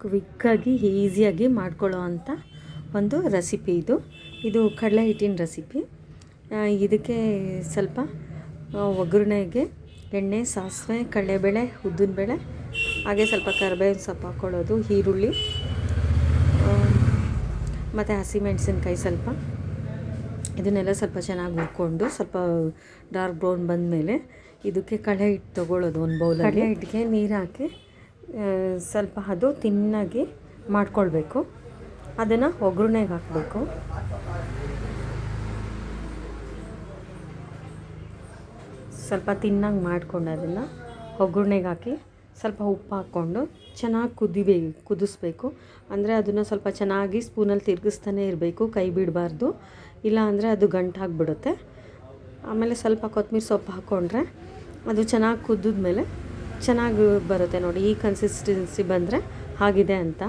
ಕ್ವಿಕ್ಕಾಗಿ ಈಸಿಯಾಗಿ ಮಾಡ್ಕೊಳ್ಳೋ ಅಂಥ ಒಂದು ರೆಸಿಪಿ ಇದು ಕಡಲೆ ಹಿಟ್ಟಿನ ರೆಸಿಪಿ. ಇದಕ್ಕೆ ಸ್ವಲ್ಪ ಒಗ್ಗರಣೆಗೆ ಎಣ್ಣೆ, ಸಾಸಿವೆ, ಕಡಲೆಬೇಳೆ, ಉದ್ದಿನಬೇಳೆ, ಹಾಗೆ ಸ್ವಲ್ಪ ಕರಿಬೇವಿನ ಸೊಪ್ಪು ಹಾಕ್ಕೊಳ್ಳೋದು, ಈರುಳ್ಳಿ ಮತ್ತು ಹಸಿಮೆಣಸಿನ್ಕಾಯಿ ಸ್ವಲ್ಪ. ಇದನ್ನೆಲ್ಲ ಸ್ವಲ್ಪ ಚೆನ್ನಾಗಿ ಹುರ್ಕೊಂಡು ಸ್ವಲ್ಪ ಡಾರ್ಕ್ ಬ್ರೌನ್ ಬಂದಮೇಲೆ ಇದಕ್ಕೆ ಕಡಲೆ ಹಿಟ್ಟು ತೊಗೊಳ್ಳೋದು. ಒಂದು ಬೌಲ್ ಕಡಲೆ ಹಿಟ್ಟಿಗೆ ನೀರು ಹಾಕಿ ಸ್ವಲ್ಪ ಅದು ತಿನ್ನಾಗಿ ಮಾಡ್ಕೊಳ್ಬೇಕು. ಅದನ್ನು ಒಗ್ಗರಣೆಗೆ ಹಾಕಬೇಕು. ಸ್ವಲ್ಪ ತಿನ್ನಾಗಿ ಮಾಡ್ಕೊಂಡು ಅದನ್ನು ಒಗ್ಗರಣೆಗೆ ಹಾಕಿ ಸ್ವಲ್ಪ ಉಪ್ಪು ಹಾಕ್ಕೊಂಡು ಚೆನ್ನಾಗಿ ಕುದಿಸ್ಬೇಕು. ಅಂದರೆ ಅದನ್ನು ಸ್ವಲ್ಪ ಚೆನ್ನಾಗಿ ಸ್ಪೂನಲ್ಲಿ ತಿರುಗಿಸ್ತಾನೆ ಇರಬೇಕು, ಕೈ ಬಿಡಬಾರ್ದು, ಇಲ್ಲ ಅಂದರೆ ಅದು ಗಂಟಾಗಿಬಿಡುತ್ತೆ. ಆಮೇಲೆ ಸ್ವಲ್ಪ ಕೊತ್ತಂಬರಿ ಸೊಪ್ಪು ಹಾಕ್ಕೊಂಡ್ರೆ ಅದು ಚೆನ್ನಾಗಿ ಕುದ್ದಿದ್ಮೇಲೆ ಚೆನ್ನಾಗಿ ಬರುತ್ತೆ. ನೋಡಿ, ಈ ಕನ್ಸಿಸ್ಟೆನ್ಸಿ ಬಂದರೆ ಆಗಿದೆ ಅಂತ.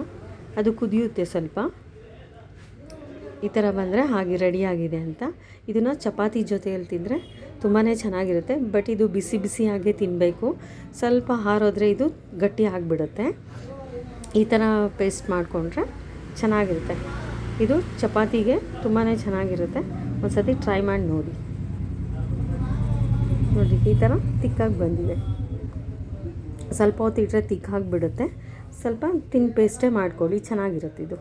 ಅದು ಕುದಿಯುತ್ತೆ ಸ್ವಲ್ಪ, ಈ ಥರ ಬಂದರೆ ಹಾಗೆ ರೆಡಿಯಾಗಿದೆ ಅಂತ. ಇದನ್ನು ಚಪಾತಿ ಜೊತೆಯಲ್ಲಿ ತಿಂದರೆ ತುಂಬಾ ಚೆನ್ನಾಗಿರುತ್ತೆ. ಬಟ್ ಇದು ಬಿಸಿ ಬಿಸಿಯಾಗೆ ತಿನ್ನಬೇಕು. ಸ್ವಲ್ಪ ಹಾರೋದ್ರೆ ಇದು ಗಟ್ಟಿ ಆಗಿಬಿಡುತ್ತೆ. ಈ ಥರ ಪೇಸ್ಟ್ ಮಾಡಿಕೊಂಡ್ರೆ ಚೆನ್ನಾಗಿರುತ್ತೆ. ಇದು ಚಪಾತಿಗೆ ತುಂಬಾ ಚೆನ್ನಾಗಿರುತ್ತೆ. ಒಂದು ಸತಿ ಟ್ರೈ ಮಾಡಿ ನೋಡಿ. ಈ ಥರ ತಿಕ್ಕಾಗಿ ಬಂದಿದೆ. ಸ್ವಲ್ಪ ಹೊತ್ತು ಇಟ್ಟರೆ ತಿಕ್ಕಾಗಿಬಿಡುತ್ತೆ. ಸ್ವಲ್ಪ ತಿನ್ ಪೇಸ್ಟೇ ಮಾಡ್ಕೊಳ್ಳಿ, ಚೆನ್ನಾಗಿರುತ್ತೆ ಇದು.